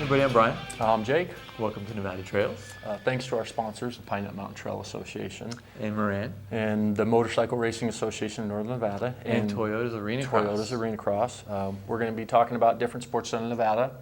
Hey everybody, I'm Brian. I'm Jake. Welcome to Nevada Trails. Thanks to our sponsors, the Pine Nut Mountain Trail Association And Moran. and the Motorcycle Racing Association of Northern Nevada. And Toyota's Arena Cross. Toyota's Arena Cross. We're going to be talking about different sports in Nevada,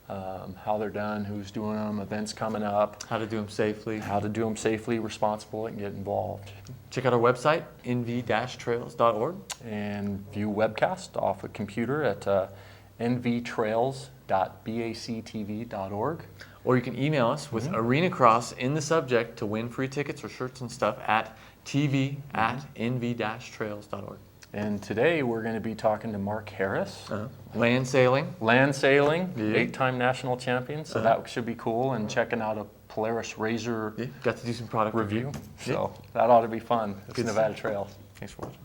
how they're done, who's doing them, events coming up. How to do them safely. How to do them safely, responsible, and get involved. Check out our website, nv-trails.org. And view webcast off a computer at nvtrails.bactv.org. Or you can email us with Arena Cross in the subject to win free tickets or shirts and stuff at tv@nv-trails.org. And today we're going to be talking to Mark Harris. Landsailing. Landsailing, Yeah. 8-time national champion, so that should be cool. And checking out a Polaris Razor Got to do some product review. So that ought to be fun. It's Good Nevada stuff. Trail. Thanks for watching.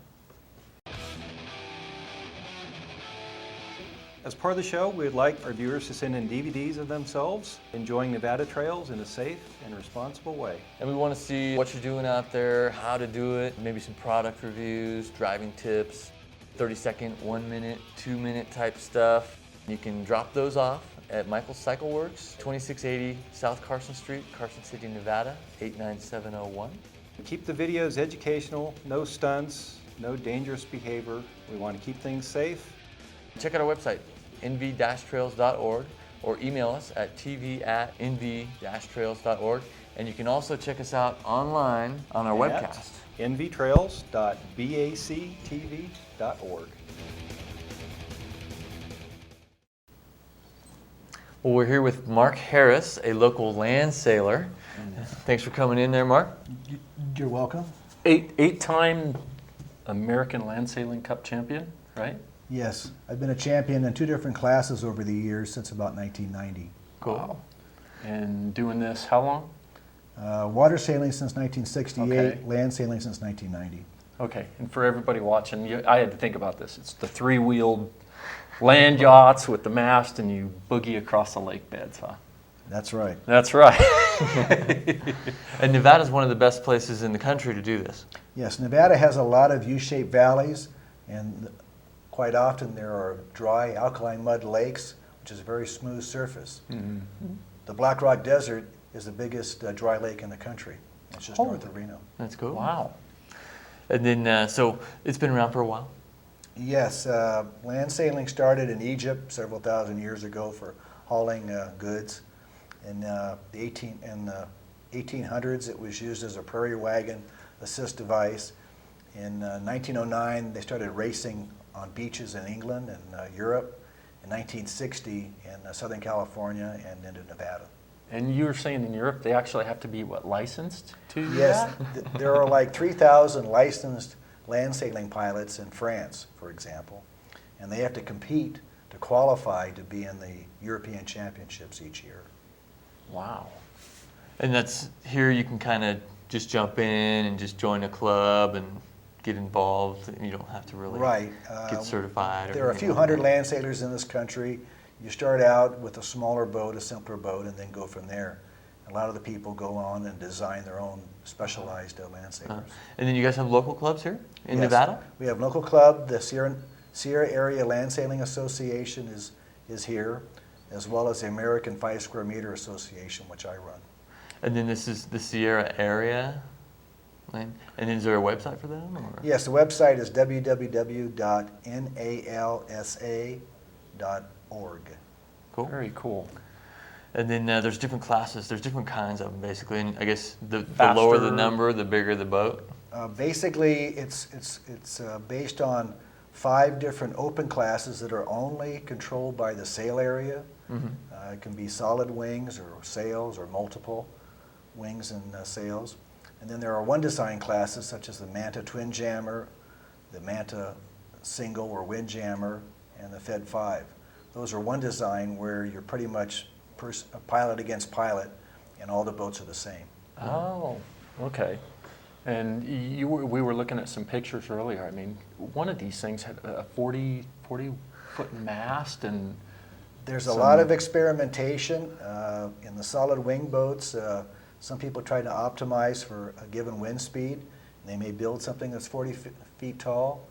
As part of the show, we'd like our viewers to send in DVDs of themselves enjoying Nevada trails in a safe and responsible way. And we want to see what you're doing out there, how to do it, maybe some product reviews, driving tips, 30-second, 1-minute, 2-minute type stuff. You can drop those off at Michael's Cycle Works, 2680 South Carson Street, Carson City, Nevada, 89701. Keep the videos educational, no stunts, no dangerous behavior. We want to keep things safe. Check out our website, nv-trails.org, or email us at tv@nv-trails.org. And you can also check us out online on our At webcast. nvtrails.bactv.org. Well, we're here with Mark Harris, a local land sailor. Thanks for coming in there, Mark. You're welcome. Eight-time American Landsailing Cup champion, right? Yes, I've been a champion in 2 different classes over the years since about 1990. Cool. Wow. And doing this how long? Water sailing since 1968, Okay. land sailing since 1990. Okay, and for everybody watching, I had to think about this. It's the 3-wheeled land yachts with the mast, and you boogie across the lake beds, huh? That's right. That's right. And Nevada's one of the best places in the country to do this. Yes, Nevada has a lot of U-shaped valleys, and quite often there are dry alkaline mud lakes, which is a very smooth surface. The Black Rock Desert is the biggest dry lake in the country. It's just north of Reno. That's cool. Wow. And then, so it's been around for a while. Yes, land sailing started in Egypt several thousand years ago for hauling goods. In the 1800s, it was used as a prairie wagon assist device. In 1909, they started racing on beaches in England and Europe. In 1960, in Southern California and into Nevada. And you were saying in Europe they actually have to be, what, licensed to do Yes, that? there are like 3,000 licensed land sailing pilots in France, for example, and they have to compete to qualify to be in the European Championships each year. Wow. And that's here you can kind of just jump in and just join a club and get involved. And you don't have to really get certified. There are a few hundred land sailors in this country. You start out with a smaller boat, a simpler boat, and then go from there. A lot of the people go on and design their own specialized land sailors. And then you guys have local clubs here in Yes. Nevada? We have local club, the Sierra Area Land Sailing Association is here, as well as the American 5 Square Meter Association, which I run. And then this is the Sierra area land. And then is there a website for them? Or? Yes, the website is www.nalsa.org. Cool. Very cool. And then there's different classes. There's different kinds of them, basically. And I guess the Faster. lower the number, the bigger the boat. Basically, it's based on 5 different open classes that are only controlled by the sail area. It can be solid wings or sails or multiple wings and sails. And then there are one design classes such as the Manta Twin Jammer, the Manta Single or Wind Jammer, and the Fed 5. Those are one design where you're pretty much pilot against pilot, and all the boats are the same. Oh, okay. And we were looking at some pictures earlier. I mean, one of these things had a 40-foot mast, and there's a lot of experimentation in the solid wing boats. Some people try to optimize for a given wind speed. They may build something that's 40 feet tall.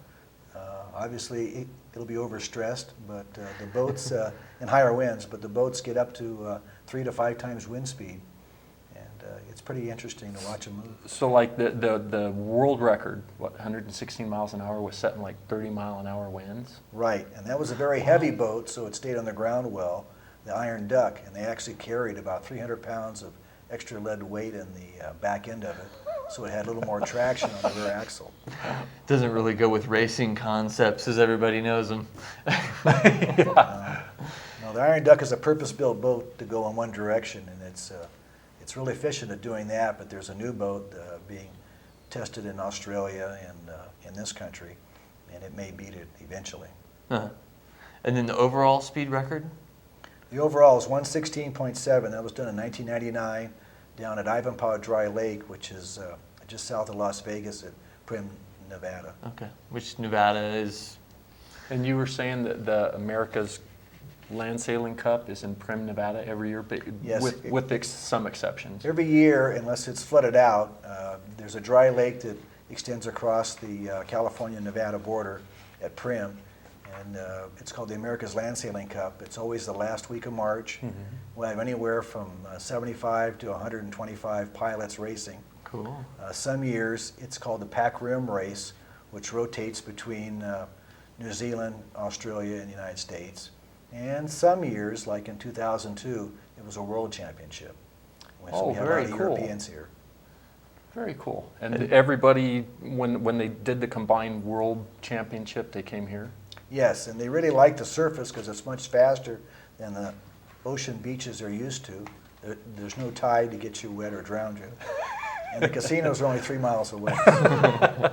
Obviously, it'll be overstressed, but the boats, and higher winds, but the boats get up to 3 to 5 times wind speed. And it's pretty interesting to watch them move. So like the world record, what, 116 miles an hour was set in like 30-mile-an-hour winds? Right, and that was a very heavy boat, so it stayed on the ground well, the Iron Duck, and they actually carried about 300 pounds of extra lead weight in the back end of it, so it had a little more traction on the rear axle. Doesn't really go with racing concepts as everybody knows them. No, the Iron Duck is a purpose-built boat to go in one direction, and it's really efficient at doing that, but there's a new boat being tested in Australia and in this country, and it may beat it eventually. Uh-huh. And then the overall speed record? The overall is 116.7. That was done in 1999 down at Ivanpah Dry Lake, which is just south of Las Vegas at Primm, Nevada. Okay. Which Nevada is? And you were saying that the America's Landsailing Cup is in Primm, Nevada every year, but Yes. with some exceptions. Every year, unless it's flooded out, there's a dry lake that extends across the California-Nevada border at Primm, and it's called the America's Landsailing Cup. It's always the last week of March. Mhm. We'll have anywhere from 75 to 125 pilots racing. Cool. Some years, it's called the Pac Rim Race, which rotates between New Zealand, Australia, and the United States. And some years, like in 2002, it was a world championship. So we have a lot very of cool. Europeans here. Very cool. And everybody, when they did the combined world championship, they came here? Yes, and they really like the surface because it's much faster than the ocean beaches they're used to. There's no tide to get you wet or drown you. And the casinos are only 3 miles away. And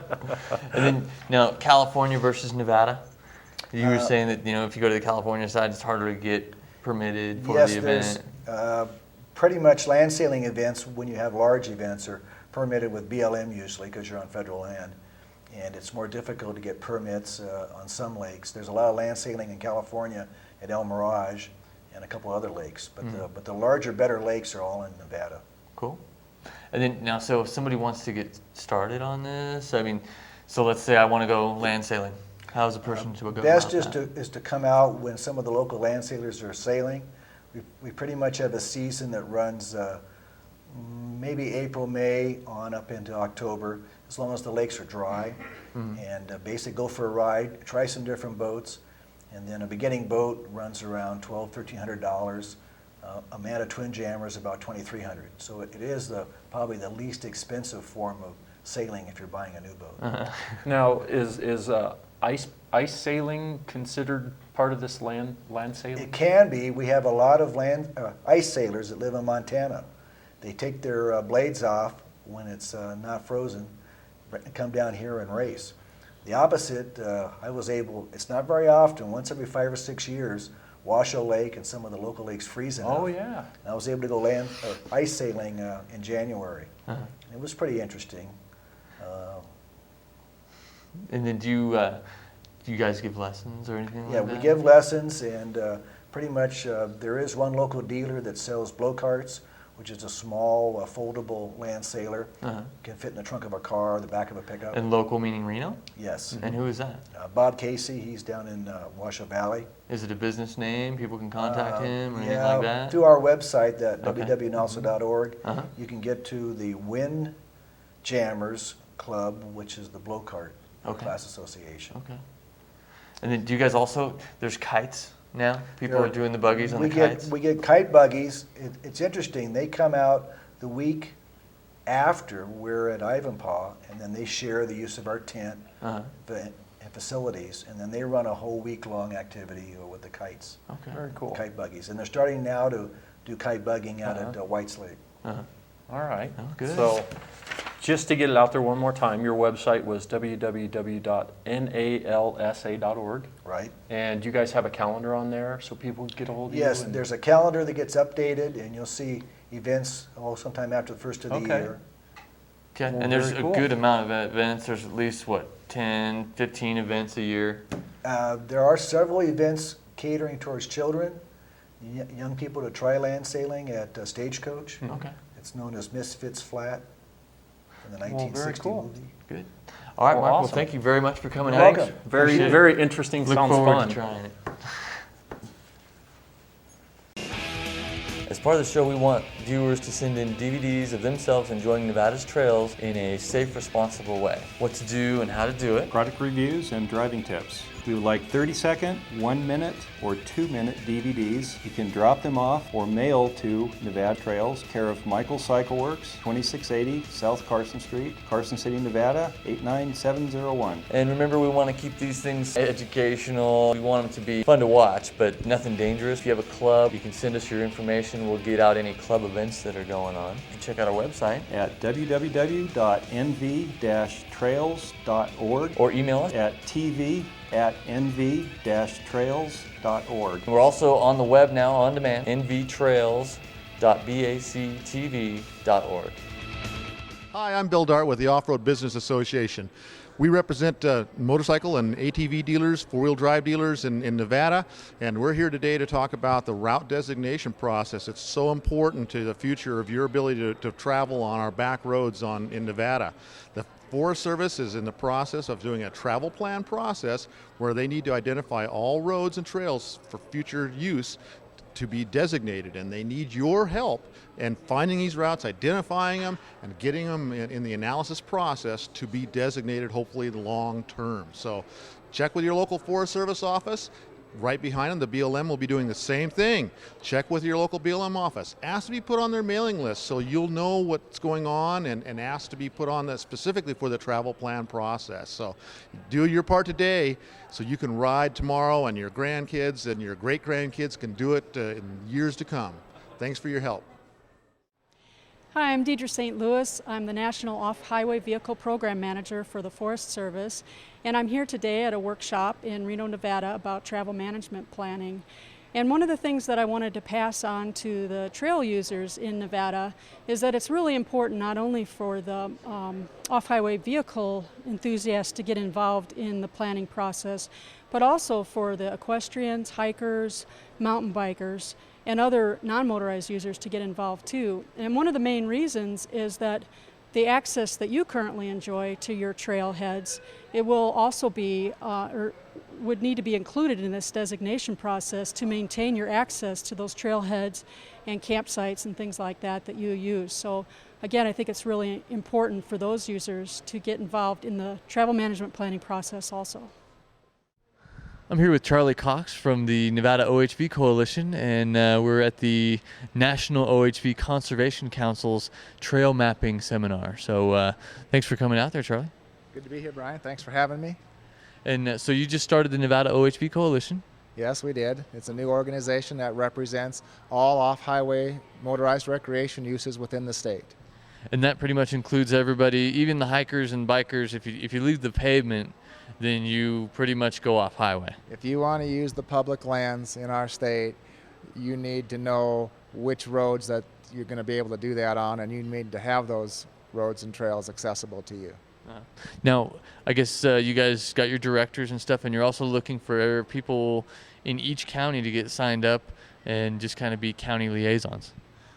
then now California versus Nevada. You were saying that if you go to the California side, it's harder to get permitted for Yes, the there's event. pretty much land sailing events, when you have large events, are permitted with BLM usually because you're on federal land. And it's more difficult to get permits on some lakes. There's a lot of land sailing in California at El Mirage and a couple other lakes. But the larger, better lakes are all in Nevada. Cool. And then now, so if somebody wants to get started on this, so let's say I want to go land sailing. How's a person to go Best about is to come out when some of the local land sailors are sailing. We pretty much have a season that runs maybe April, May on up into October, as long as the lakes are dry. And basically go for a ride, try some different boats, and then a beginning boat runs around $1,200-$1,300. A Manta twin jammer is about $2,300. So it is probably the least expensive form of sailing if you're buying a new boat. Now, is ice sailing considered part of this land sailing? It can be. We have a lot of ice sailors that live in Montana. They take their blades off when it's not frozen, come down here and race. The opposite, I was able, it's not very often, once every 5 or 6 years, Washoe Lake and some of the local lakes freeze enough. Oh, yeah. And I was able to go ice sailing in January. It was pretty interesting. And then do you guys give lessons or anything like Yeah, that? we give lessons, and pretty much there is one local dealer that sells blow carts, which is a small foldable land sailer. Can fit in the trunk of a car, the back of a pickup. And local meaning Reno? Yes. And who is that? Bob Casey, he's down in Washoe Valley. Is it a business name? People can contact him or anything Yeah, like that? through our website, that Okay. www.nelson.org, Uh-huh. you can get to the Wind Jammers Club, which is the blow cart class association. Okay. And then do you guys also, there's kites now? People There- are doing the buggies on we the get, kites? We get kite buggies. It's interesting. They come out the week after we're at Ivanpah, and then they share the use of our tent Uh-huh. and facilities, and then they run a whole week-long activity with the kites, Okay. Very cool. kite buggies. And they're starting now to do kite bugging out at White's Lake. Uh-huh. All right. Oh, good. So, just to get it out there one more time, your website was www.nalsa.org. Right? And you guys have a calendar on there so people can get a hold of you? Yes, and- there's a calendar that gets updated, and you'll see events sometime after the first of the Okay. year. Okay. Well, And there's very a cool. good amount of events. There's at least, 10, 15 events a year? There are several events catering towards children, young people to try land sailing at Stagecoach. Okay. It's known as Misfits Flat in the Well, very 1960 cool. movie. Good. All right, Well, Mark. Well, awesome. thank you very much for coming You're out. welcome. Very, Appreciate it. very interesting. Look Sounds forward fun. to trying it. As part of the show, we want viewers to send in DVDs of themselves enjoying Nevada's trails in a safe, responsible way. What to do and how to do it. Product reviews and driving tips. We would like 30-second, 1-minute, or 2-minute DVDs. You can drop them off or mail to Nevada Trails, care of Michael Cycle Works, 2680 South Carson Street, Carson City, Nevada, 89701. And remember, we want to keep these things educational. We want them to be fun to watch, but nothing dangerous. If you have a club, you can send us your information. We'll get out any club events that are going on. You can check out our website At www.nv-trails.org or email us. at tv@nv-trails.org. We're also on the web now, on demand, nvtrails.bactv.org. Hi, I'm Bill Dart with the Off-Road Business Association. We represent motorcycle and ATV dealers, four-wheel drive dealers in Nevada, and we're here today to talk about the route designation process. It's so important to the future of your ability to travel on our back roads in Nevada. The Forest Service is in the process of doing a travel plan process where they need to identify all roads and trails for future use to be designated, and they need your help in finding these routes, identifying them, and getting them in the analysis process to be designated, hopefully long term. So check with your local Forest Service office. Right behind them, the BLM will be doing the same thing. Check with your local BLM office. Ask to be put on their mailing list so you'll know what's going on, and ask to be put on that specifically for the travel plan process. So do your part today so you can ride tomorrow, and your grandkids and your great-grandkids can do it in years to come. Thanks for your help. Hi, I'm Deidre St. Louis. I'm the National Off-Highway Vehicle Program Manager for the Forest Service, and I'm here today at a workshop in Reno, Nevada about travel management planning. And one of the things that I wanted to pass on to the trail users in Nevada is that it's really important not only for the off-highway vehicle enthusiasts to get involved in the planning process, but also for the equestrians, hikers, mountain bikers, and other non-motorized users to get involved too. And one of the main reasons is that the access that you currently enjoy to your trailheads, it will also be, or would need to be included in this designation process to maintain your access to those trailheads and campsites and things like that that you use. So again, I think it's really important for those users to get involved in the travel management planning process also. I'm here with Charlie Cox from the Nevada OHV Coalition, and we're at the National OHV Conservation Council's Trail Mapping Seminar. So thanks for coming out there, Charlie. Good to be here, Brian. Thanks for having me. And so you just started the Nevada OHV Coalition. Yes, we did. It's a new organization that represents all off-highway motorized recreation uses within the state. And that pretty much includes everybody, even the hikers and bikers. If you leave the pavement, then you pretty much go off highway. If you want to use the public lands in our state, you need to know which roads that you're going to be able to do that on, and you need to have those roads and trails accessible to you. Now, I guess you guys got your directors and stuff, and you're also looking for people in each county to get signed up and just kind of be county liaisons.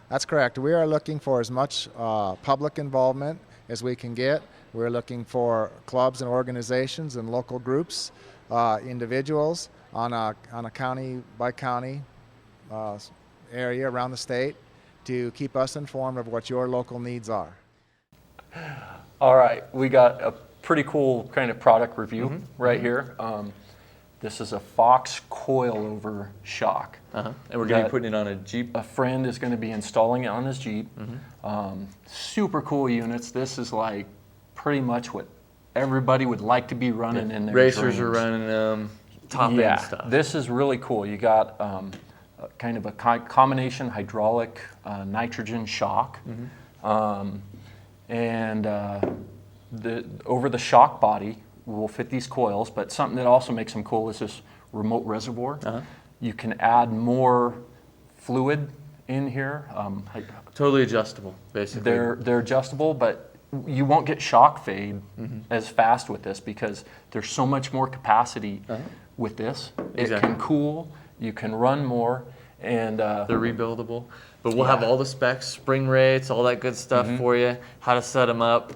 That's correct. We are looking for as much public involvement as we can get. We're looking for clubs and organizations and local groups, individuals on a county by county area around the state to keep us informed of what your local needs are. All right, we got a pretty cool kind of product review right here. This is a Fox coilover shock. And we're going to be putting it on a Jeep. A friend is going to be installing it on his Jeep. Super cool units. This is like pretty much what everybody would like to be running in their Racers dreams. are running top end stuff. This is really cool. You got kind of a combination hydraulic nitrogen shock. And over the shock body will fit these coils, but something that also makes them cool is this remote reservoir. You can add more fluid in here. Totally adjustable, basically. They're adjustable, but you won't get shock fade as fast with this because there's so much more capacity with this. It can cool, you can run more, and they're rebuildable. But we'll have all the specs, spring rates, all that good stuff for you, how to set them up.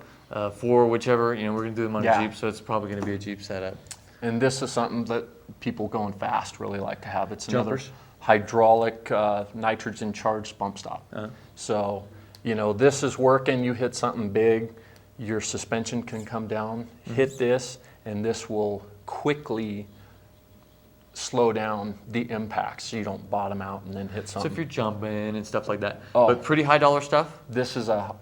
for whichever, we're going to do them on Yeah. a Jeep, so it's probably going to be a Jeep setup. And this is something that people going fast really like to have. It's another Jumpers? hydraulic nitrogen charged bump stop. So, this is working. You hit something big, your suspension can come down, hit this, and this will quickly slow down the impact so you don't bottom out and then hit So something. if you're jumping and stuff like that. Oh. But pretty high dollar stuff? This is a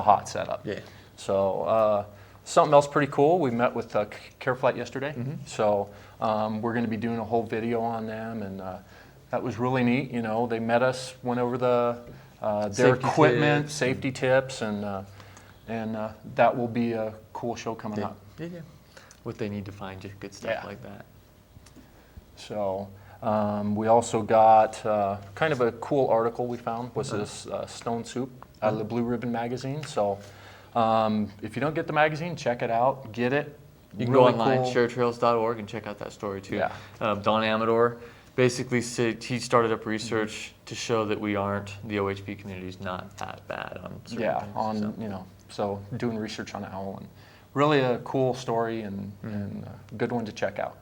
hot setup. Yeah. So something else pretty cool. We met with CareFlight yesterday. So we're going to be doing a whole video on them, and that was really neat. They met us, went over their Safety equipment, tips. safety tips, and that will be a cool show coming up. Yeah. What they need to find you, good stuff Yeah. like that. So we also got kind of a cool article we found was this Stone Soup out of the Blue Ribbon magazine. So if you don't get the magazine, check it out, get it. You can Really go online, cool. sharetrails.org, and check out that story too. Yeah. Don Amador basically said he started up research to show that we aren't, the OHP community is not that bad on certain Yeah, things. so doing research on owl, and really a cool story and a good one to check out.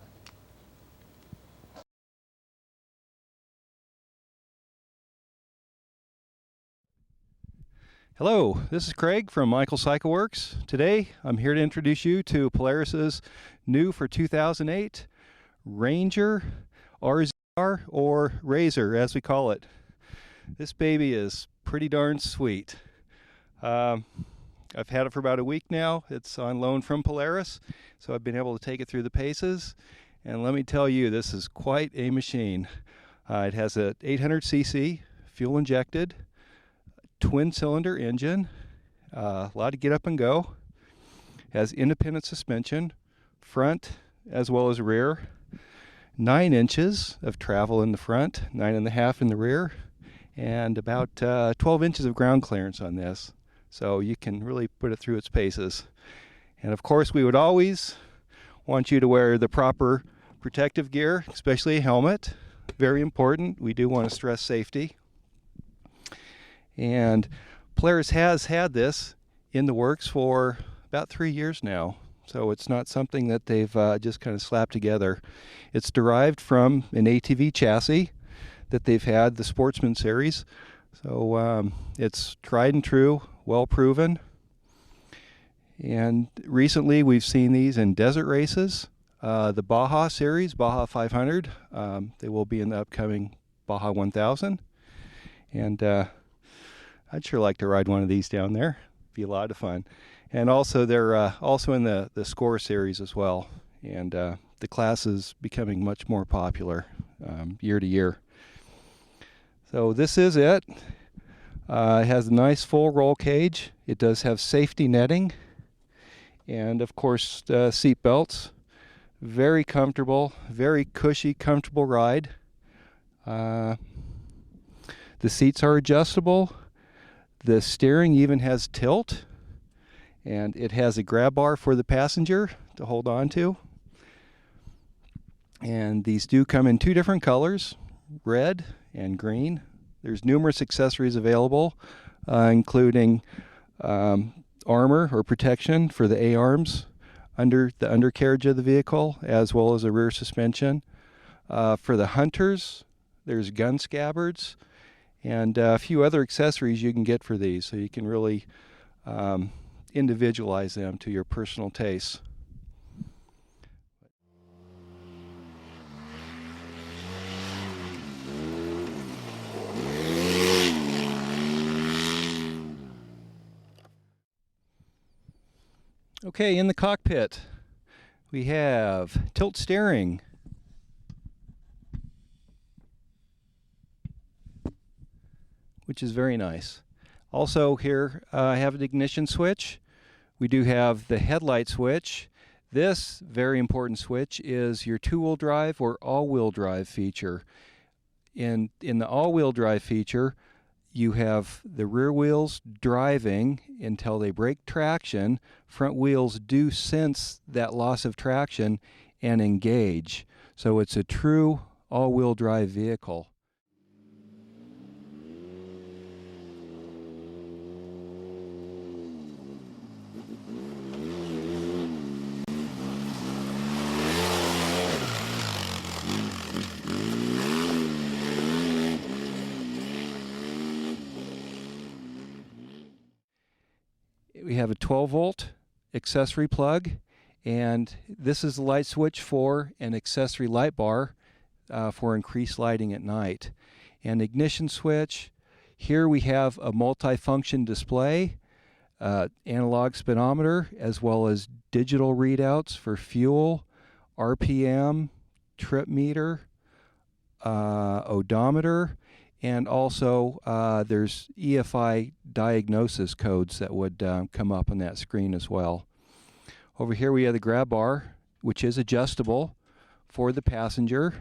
Hello, this is Craig from Michael Cycle Works. Today I'm here to introduce you to Polaris's new for 2008 Ranger RZR, or Razor as we call it. This baby is pretty darn sweet. I've had it for about a week now. It's on loan from Polaris, so I've been able to take it through the paces, and let me tell you, this is quite a machine. It has a 800cc fuel injected twin cylinder engine, a lot to get up and go, has independent suspension, front as well as rear, 9 inches of travel in the front, 9.5 in the rear, and about 12 inches of ground clearance on this. So you can really put it through its paces. And of course, we would always want you to wear the proper protective gear, especially a helmet. Very important. We do want to stress safety. And Polaris has had this in the works for about 3 years now. So it's not something that they've just kind of slapped together. It's derived from an ATV chassis that they've had, the Sportsman series. So it's tried and true, well proven. And recently we've seen these in desert races. The Baja series, Baja 500, they will be in the upcoming Baja 1000. And I'd sure like to ride one of these down there. Be a lot of fun. And also they're also in the Score series as well. And the class is becoming much more popular year to year. So this is it. It has a nice full roll cage. It does have safety netting. And of course seat belts. Very comfortable, very cushy, comfortable ride. The seats are adjustable. The steering even has tilt, and it has a grab bar for the passenger to hold on to. And these do come in 2 different colors, red and green. There's numerous accessories available, including armor or protection for the A-arms under the undercarriage of the vehicle, as well as a rear suspension. For the hunters, there's gun scabbards, and a few other accessories you can get for these, so you can really individualize them to your personal tastes. Okay, in the cockpit, we have tilt steering, which is very nice. Also here I have an ignition switch. We do have the headlight switch. This very important switch is your 2-wheel drive or all-wheel drive feature. In the all-wheel drive feature, you have the rear wheels driving until they break traction. Front wheels do sense that loss of traction and engage. So it's a true all-wheel drive vehicle. we have a 12-volt accessory plug, and this is the light switch for an accessory light bar for increased lighting at night. And ignition switch. Here we have a multi-function display, analog speedometer, as well as digital readouts for fuel, RPM, trip meter, odometer, and also there's EFI diagnosis codes that would come up on that screen as well. Over here we have the grab bar, which is adjustable for the passenger.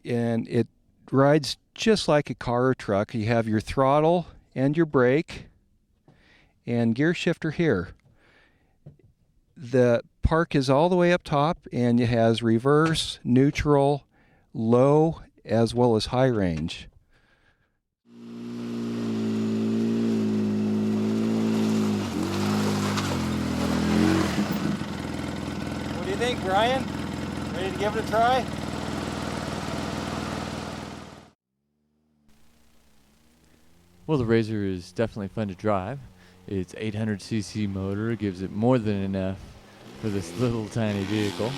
And it rides just like a car or truck. You have your throttle and your brake and gear shifter here. The park is all the way up top, and it has reverse, neutral, low, as well as high range. What do you think, Brian? Ready to give it a try? Well, the RZR is definitely fun to drive. Its 800cc motor gives it more than enough for this little tiny vehicle.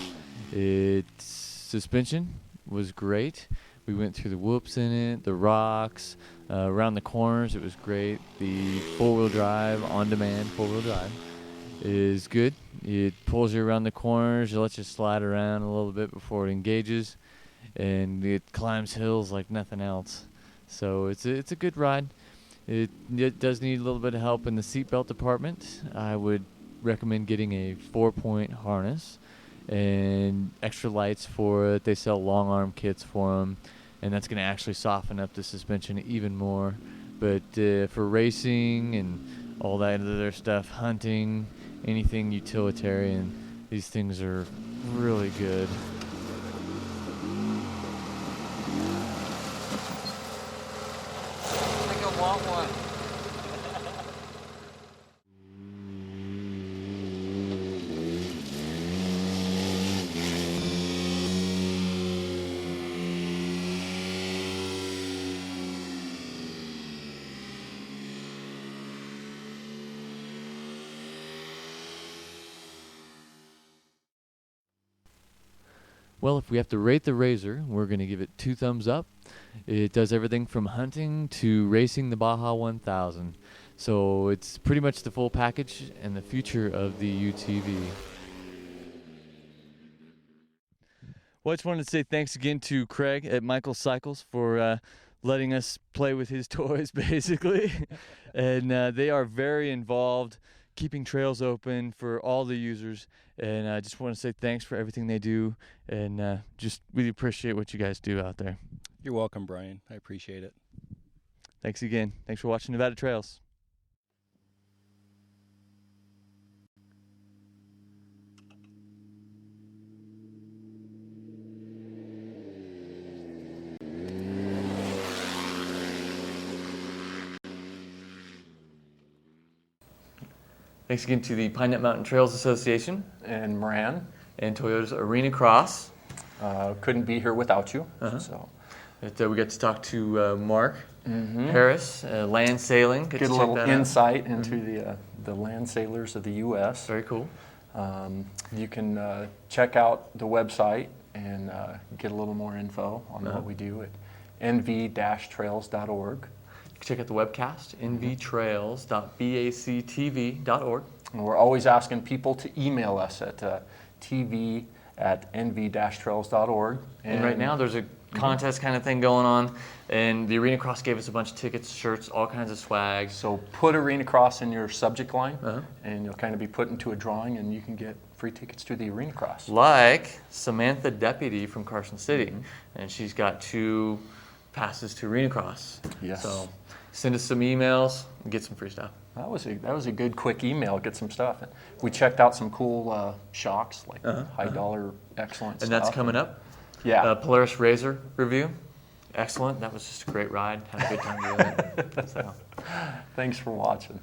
Its suspension was great. We went through the whoops in it, the rocks, around the corners. It was great. The four-wheel drive, on-demand four-wheel drive is good. It pulls you around the corners. It lets you slide around a little bit before it engages, and it climbs hills like nothing else. So it's a good ride. It does need a little bit of help in the seatbelt department. I would recommend getting a 4-point harness and extra lights for it. They sell long arm kits for them, and that's going to actually soften up the suspension even more. But for racing and all that other stuff, hunting, anything utilitarian, these things are really good. Want one. Well, if we have to rate the RZR, we're going to give it 2 thumbs up. It does everything from hunting to racing the Baja 1000. So it's pretty much the full package and the future of the UTV. Well, I just wanted to say thanks again to Craig at Michael Cycles for letting us play with his toys, basically. And they are very involved, keeping trails open for all the users. And I just want to say thanks for everything they do, and just really appreciate what you guys do out there. You're welcome, Brian. I appreciate it. Thanks again. Thanks for watching Nevada Trails. Thanks again to the Pine Nut Mountain Trails Association And Moran, and Toyota's Arena Cross. couldn't be here without you. So we got to talk to Mark Harris, Landsailing. Get a little insight into the land sailors of the U.S. Very cool. You can check out the website and get a little more info on what we do at nv-trails.org. You can check out the webcast, nvtrails.bactv.org. And we're always asking people to email us at tv@nv-trails.org. And right now there's a contest kind of thing going on, and the Arena Cross gave us a bunch of tickets, shirts, all kinds of swag. So put Arena Cross in your subject line, and you'll kind of be put into a drawing, and you can get free tickets to the Arena Cross. Like Samantha Deputy from Carson City, and she's got 2 passes to Arena Cross. Yes. So send us some emails and get some free stuff. That was a good quick email. Get some stuff. We checked out some cool shocks, like high dollar, excellent And stuff. that's coming up. Yeah. Polaris Razor review. Excellent. That was just a great ride. Had a good time doing it. So. Thanks for watching.